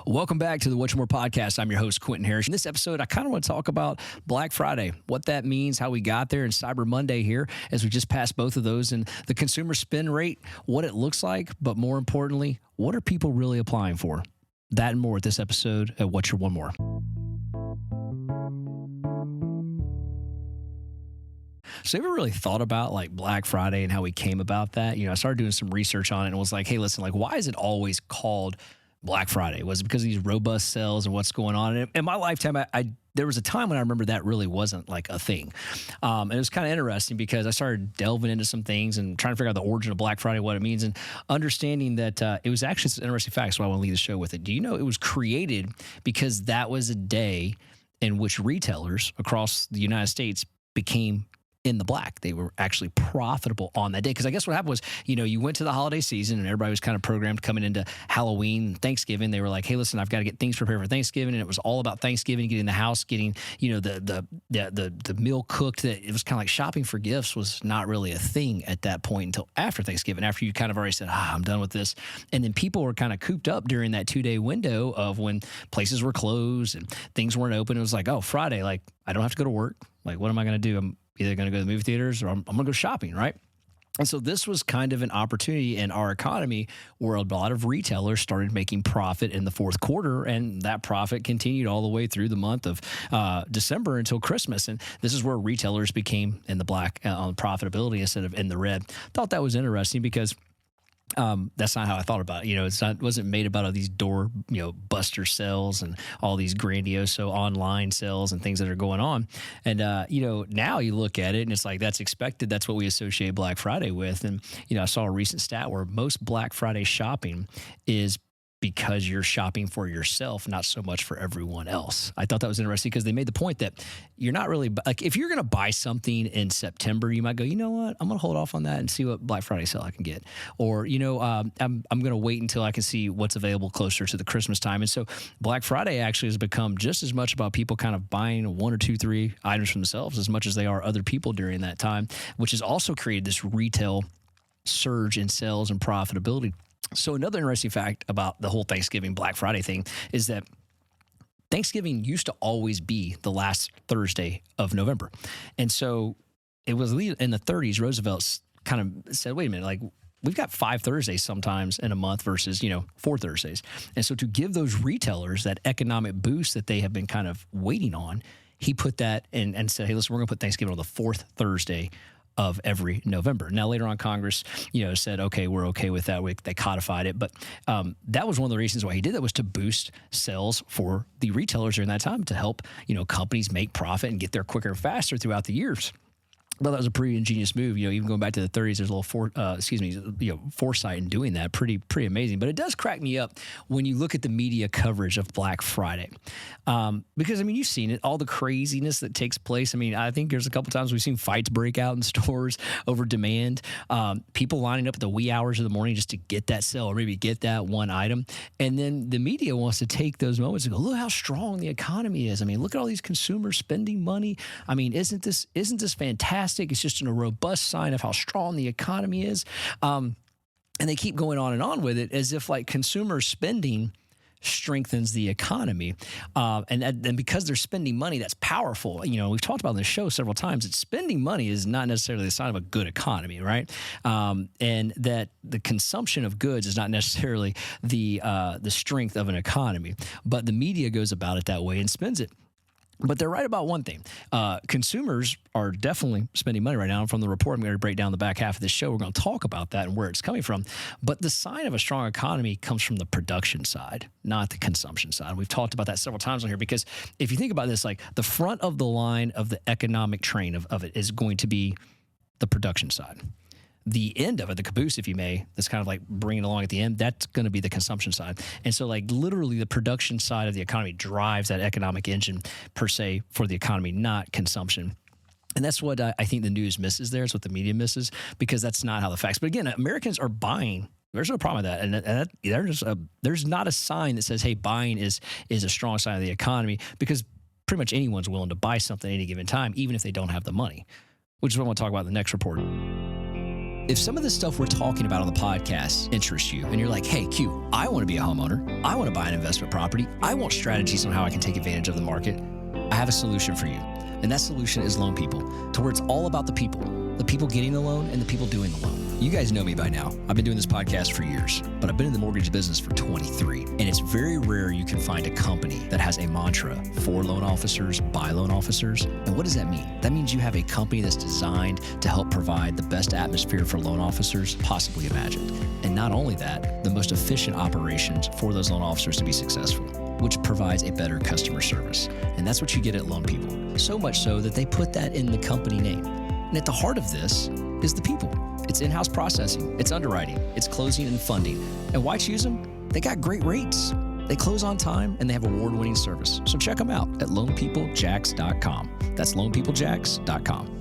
Welcome back to the What You More podcast. I'm your host, Quinton Harris. In this episode, I kind of want to talk about Black Friday, what that means, how we got there, and Cyber Monday here as we just passed both of those, and the consumer spend rate, what it looks like, but more importantly, what are people really applying for? That and more with this episode at What You One More. So you ever really thought about like Black Friday and how we came about that? I started doing some research on it and was like, hey, listen, like, why is it always called Black Friday? Was it because of these robust sales and what's going on? And in my lifetime, there was a time when I remember that really wasn't like a thing. And it was kind of interesting because I started delving into some things and trying to figure out the origin of Black Friday, what it means, and understanding that it was actually an interesting fact. So I want to leave the show with it. Do you know it was created because that was a day in which retailers across the United States became in the black. They were actually profitable on that day. Because I guess what happened was, you went to the holiday season and everybody was kind of programmed coming into Halloween and Thanksgiving. They were like, hey, listen, I've got to get things prepared for Thanksgiving. And it was all about Thanksgiving, getting the house, getting, the meal cooked. That it was kind of like shopping for gifts was not really a thing at that point until after Thanksgiving, after you kind of already said, I'm done with this. And then people were kind of cooped up during that 2-day window of when places were closed and things weren't open. It was like, oh, Friday, like I don't have to go to work. Like, what am I going to do? I'm either going to go to the movie theaters or I'm going to go shopping, right? And so this was kind of an opportunity in our economy where a lot of retailers started making profit in the fourth quarter, and that profit continued all the way through the month of December until Christmas. And this is where retailers became in the black on profitability instead of in the red. Thought that was interesting because that's not how I thought about it. It wasn't made about all these door, buster sales and all these grandiose online sales and things that are going on. And, now you look at it and it's like, that's expected. That's what we associate Black Friday with. And, I saw a recent stat where most Black Friday shopping is because you're shopping for yourself, not so much for everyone else. I thought that was interesting because they made the point that you're not really, like, if you're going to buy something in September, you might go, you know what, I'm going to hold off on that and see what Black Friday sale I can get. Or, I'm going to wait until I can see what's available closer to the Christmas time. And so Black Friday actually has become just as much about people kind of buying 1 or 2, 3 items for themselves as much as they are other people during that time, which has also created this retail surge in sales and profitability. So another interesting fact about the whole Thanksgiving Black Friday thing is that Thanksgiving used to always be the last Thursday of November. And so it was in the 30s, Roosevelt kind of said, wait a minute, like we've got 5 Thursdays sometimes in a month versus, 4 Thursdays. And so to give those retailers that economic boost that they have been kind of waiting on, he put that in and said, hey, listen, we're going to put Thanksgiving on the 4th Thursday of every November. Now, later on, Congress, said, okay, we're okay with that. They codified it. But that was one of the reasons why he did that, was to boost sales for the retailers during that time, to help, companies make profit and get there quicker and faster throughout the years. Well, that was a pretty ingenious move. Even going back to the 30s, there's a little foresight in doing that. Pretty amazing. But it does crack me up when you look at the media coverage of Black Friday, because you've seen it, all the craziness that takes place. I think there's a couple times we've seen fights break out in stores over demand, people lining up at the wee hours of the morning just to get that sale or maybe get that one item, and then the media wants to take those moments and go, look how strong the economy is. Look at all these consumers spending money. Isn't this fantastic? It's just a robust sign of how strong the economy is. And they keep going on and on with it as if like consumer spending strengthens the economy. And because they're spending money, that's powerful. We've talked about on the show several times that spending money is not necessarily a sign of a good economy, right? And that the consumption of goods is not necessarily the strength of an economy. But the media goes about it that way and spends it. But they're right about one thing. Consumers are definitely spending money right now. And from the report, I'm going to break down the back half of this show. We're going to talk about that and where it's coming from. But the sign of a strong economy comes from the production side, not the consumption side. We've talked about that several times on here because if you think about this, like the front of the line of the economic train of it is going to be the production side. The end of it, the caboose, if you may, that's kind of like bringing along at the end, that's going to be the consumption side. And so like literally the production side of the economy drives that economic engine per se for the economy, not consumption. And that's what I think the news misses there. It's what the media misses because that's not how the facts. But again, Americans are buying. There's no problem with that. And there's not a sign that says, hey, buying is a strong sign of the economy because pretty much anyone's willing to buy something at any given time, even if they don't have the money, which is what I want to talk about in the next report. If some of the stuff we're talking about on the podcast interests you and you're like, hey, Q, I want to be a homeowner. I want to buy an investment property. I want strategies on how I can take advantage of the market. I have a solution for you. And that solution is Loan People, to where it's all about the people getting the loan and the people doing the loan. You guys know me by now. I've been doing this podcast for years, but I've been in the mortgage business for 23. And it's very rare you can find a company that has a mantra for loan officers, by loan officers. And what does that mean? That means you have a company that's designed to help provide the best atmosphere for loan officers possibly imagined. And not only that, the most efficient operations for those loan officers to be successful, which provides a better customer service. And that's what you get at Loan People. So much so that they put that in the company name. And at the heart of this is the people. It's in-house processing, it's underwriting, it's closing and funding. And why choose them? They got great rates. They close on time and they have award-winning service. So check them out at loanpeoplejacks.com. That's loanpeoplejacks.com.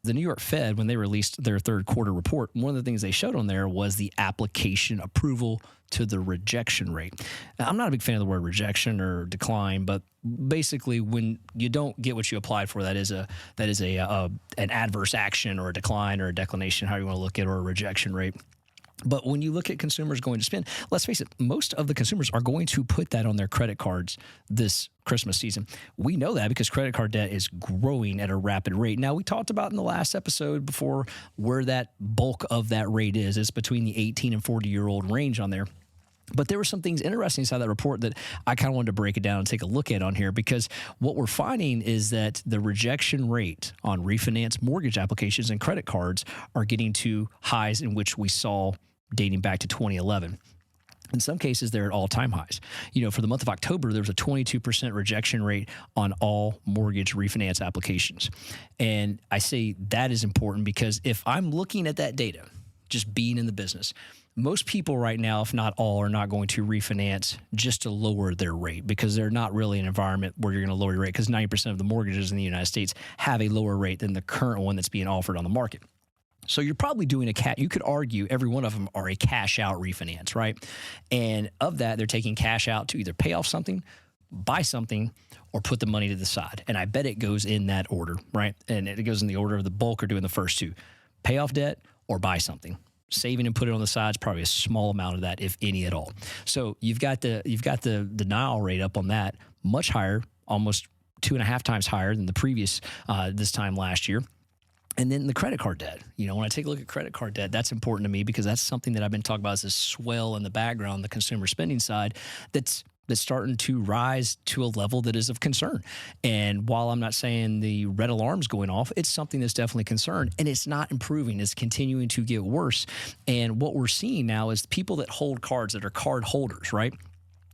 The New York Fed, when they released their third quarter report, one of the things they showed on there was the application approval to the rejection rate. Now, I'm not a big fan of the word rejection or decline, but basically when you don't get what you applied for, that is an adverse action or a decline or a declination, how you want to look at it, or a rejection rate. But when you look at consumers going to spend, let's face it, most of the consumers are going to put that on their credit cards this Christmas season. We know that because credit card debt is growing at a rapid rate. Now, we talked about in the last episode before where that bulk of that rate is. It's between the 18 and 40-year-old range on there. But there were some things interesting inside that report that I kind of wanted to break it down and take a look at on here, because what we're finding is that the rejection rate on refinance mortgage applications and credit cards are getting to highs in which we saw dating back to 2011. In some cases, they're at all-time highs. You know, for the month of October, there was a 22% rejection rate on all mortgage refinance applications. And I say that is important because if I'm looking at that data, just being in the business, most people right now, if not all, are not going to refinance just to lower their rate, because they're not really in an environment where you're going to lower your rate, because 90% of the mortgages in the United States have a lower rate than the current one that's being offered on the market. So you're probably doing you could argue every one of them are a cash out refinance, right? And of that, they're taking cash out to either pay off something, buy something, or put the money to the side. And I bet it goes in that order, right? And it goes in the order of the bulk or doing the first two: pay off debt or buy something. Saving and put it on the side is probably a small amount of that, if any at all. So you've got the denial rate up on that much higher, almost 2.5 times higher than the previous this time last year. And then the credit card debt. You know, when I take a look at credit card debt, that's important to me because that's something that I've been talking about as a swell in the background, the consumer spending side, that's starting to rise to a level that is of concern. And while I'm not saying the red alarm's going off, it's something that's definitely concerned, and it's not improving. It's continuing to get worse. And what we're seeing now is people that hold cards, that are card holders, right?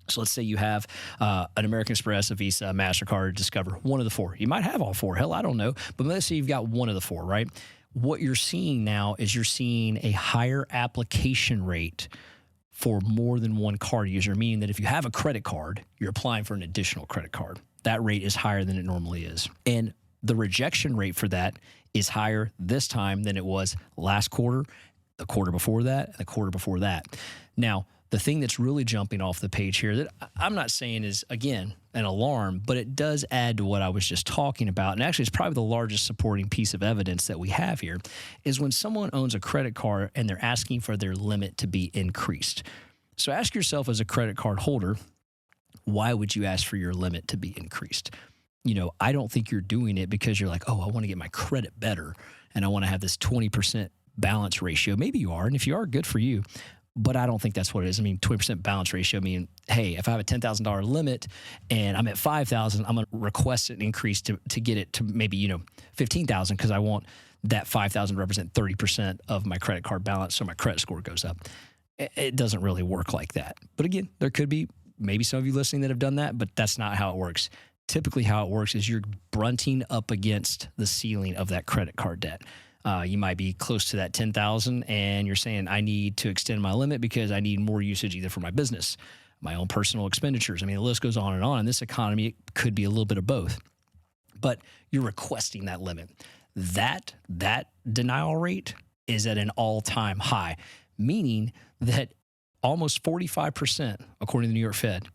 So let's say you have an American Express, a Visa, a MasterCard, Discover, one of the four. You might have all four. Hell, I don't know. But let's say you've got one of the four, right? What you're seeing now is you're seeing a higher application rate for more than one card user, meaning that if you have a credit card, you're applying for an additional credit card. That rate is higher than it normally is. And the rejection rate for that is higher this time than it was last quarter, the quarter before that, and the quarter before that. Now, the thing that's really jumping off the page here that I'm not saying is, again, an alarm, but it does add to what I was just talking about, and actually it's probably the largest supporting piece of evidence that we have here, is when someone owns a credit card and they're asking for their limit to be increased. So ask yourself, as a credit card holder, why would you ask for your limit to be increased? You know, I don't think you're doing it because you're like, oh, I want to get my credit better and I want to have this 20% balance ratio. Maybe you are, and if you are, good for you. But I don't think that's what it is. I mean, 20% balance ratio. I mean, hey, if I have a $10,000 limit and I'm at $5,000, I'm going to request an increase to get it to maybe, $15,000 because I want that $5,000 to represent 30% of my credit card balance so my credit score goes up. It doesn't really work like that. But again, there could be maybe some of you listening that have done that, but that's not how it works. Typically how it works is you're brunting up against the ceiling of that credit card debt. You might be close to that 10,000 and you're saying, I need to extend my limit because I need more usage either for my business, my own personal expenditures. I mean, the list goes on and on. In this economy, it could be a little bit of both. But you're requesting that limit. That denial rate is at an all-time high, meaning that almost 45%, according to the New York Fed,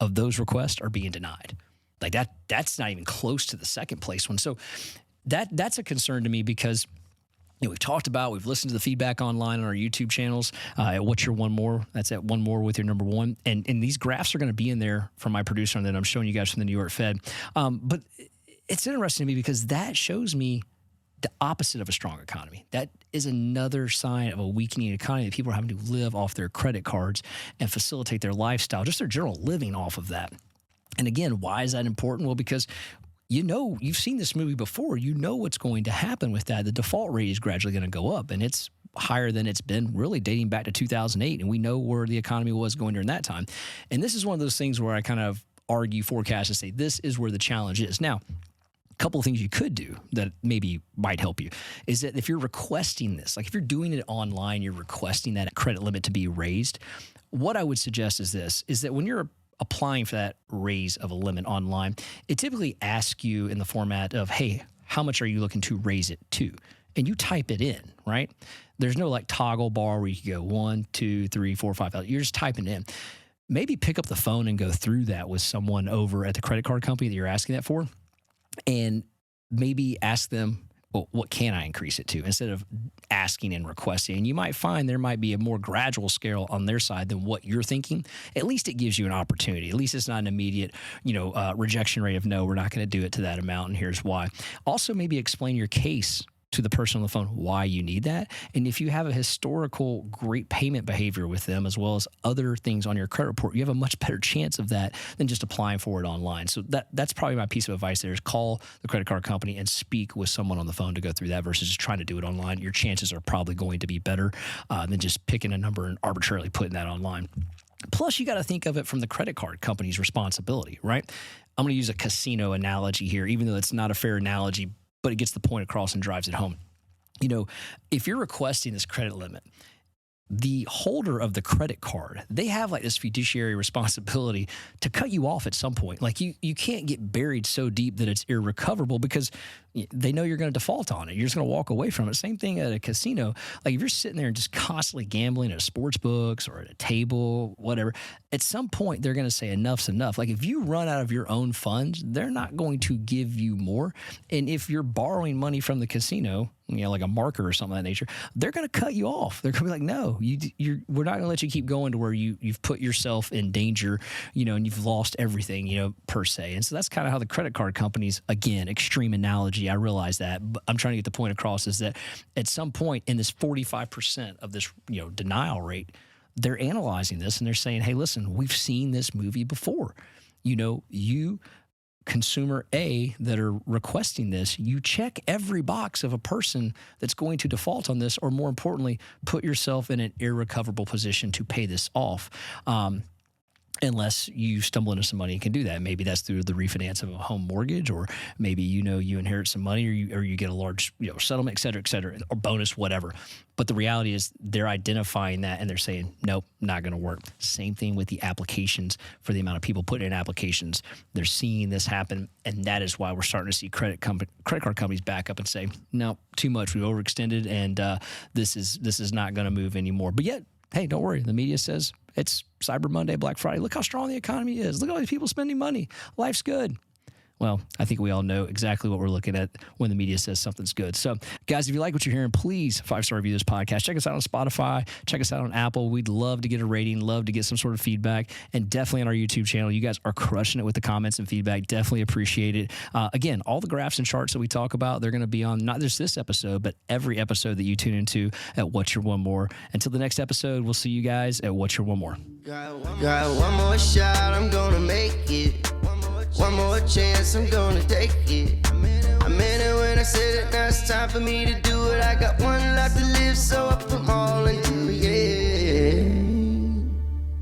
of those requests are being denied. Like that's not even close to the second place one. So that's a concern to me because we've talked about, we've listened to the feedback online on our YouTube channels at What's Your One More. That's at One More with your number one. And these graphs are going to be in there from my producer, and then I'm showing you guys from the New York Fed. But it's interesting to me because that shows me the opposite of a strong economy. That is another sign of a weakening economy, that people are having to live off their credit cards and facilitate their lifestyle, just their general living off of that. And again, why is that important? Well, because you've seen this movie before. You know what's going to happen with that. The default rate is gradually going to go up, and it's higher than it's been really dating back to 2008. And we know where the economy was going during that time. And this is one of those things where I kind of argue, forecast, and say this is where the challenge is. Now, a couple of things you could do that maybe might help you is that if you're requesting this, like if you're doing it online, you're requesting that credit limit to be raised. What I would suggest is this, is that when you're applying for that raise of a limit online, it typically asks you in the format of, hey, how much are you looking to raise it to? And you type it in, right? There's no like toggle bar where you can go 1, 2, 3, 4, 5. You're just typing in. Maybe pick up the phone and go through that with someone over at the credit card company that you're asking that for, and maybe ask them, well, what can I increase it to, instead of asking and requesting. And you might find there might be a more gradual scale on their side than what you're thinking. At least it gives you an opportunity. At least it's not an immediate, rejection rate of no, we're not going to do it to that amount, and here's why. Also, maybe explain your case to the person on the phone why you need that. And if you have a historical great payment behavior with them, as well as other things on your credit report, you have a much better chance of that than just applying for it online. So that's probably my piece of advice there, is call the credit card company and speak with someone on the phone to go through that versus just trying to do it online. Your chances are probably going to be better than just picking a number and arbitrarily putting that online. Plus, you got to think of it from the credit card company's responsibility, right? I'm going to use a casino analogy here, even though it's not a fair analogy, but it gets the point across and drives it home. If you're requesting this credit limit, the holder of the credit card, they have like this fiduciary responsibility to cut you off at some point. Like you can't get buried so deep that it's irrecoverable, because they know you're going to default on it. You're just going to walk away from it. Same thing at a casino. Like if you're sitting there and just constantly gambling at sports books or at a table, whatever, at some point they're going to say enough's enough. Like if you run out of your own funds, they're not going to give you more. And if you're borrowing money from the casino, like a marker or something of that nature, they're going to cut you off. They're going to be like, no, we're not going to let you keep going to where you've put yourself in danger, and you've lost everything, per se. And so that's kind of how the credit card companies, again, extreme analogy, I realize that, but I'm trying to get the point across, is that at some point in this 45% of this, denial rate, they're analyzing this and they're saying, hey, listen, we've seen this movie before. You consumer A that are requesting this, you check every box of a person that's going to default on this, or more importantly, put yourself in an irrecoverable position to pay this off. Unless you stumble into some money and can do that. Maybe that's through the refinance of a home mortgage, or maybe you inherit some money, or you get a large settlement, et cetera, or bonus, whatever. But the reality is they're identifying that and they're saying, nope, not going to work. Same thing with the applications. For the amount of people putting in applications, they're seeing this happen, and that is why we're starting to see credit card companies back up and say, no, too much. We've overextended, and this is not going to move anymore. But yet, hey, don't worry. The media says it's Cyber Monday, Black Friday. Look how strong the economy is. Look at all these people spending money. Life's good. Well, I think we all know exactly what we're looking at when the media says something's good. So, guys, if you like what you're hearing, please 5-star review this podcast. Check us out on Spotify. Check us out on Apple. We'd love to get a rating, love to get some sort of feedback, and definitely on our YouTube channel. You guys are crushing it with the comments and feedback. Definitely appreciate it. Again, all the graphs and charts that we talk about, they're going to be on not just this episode, but every episode that you tune into at What's Your One More. Until the next episode, we'll see you guys at What's Your One More. Got one more shot, I'm gonna make it. One more chance, I'm gonna take it. I meant it when I said it, now it's time for me to do it. I got one life to live, so I put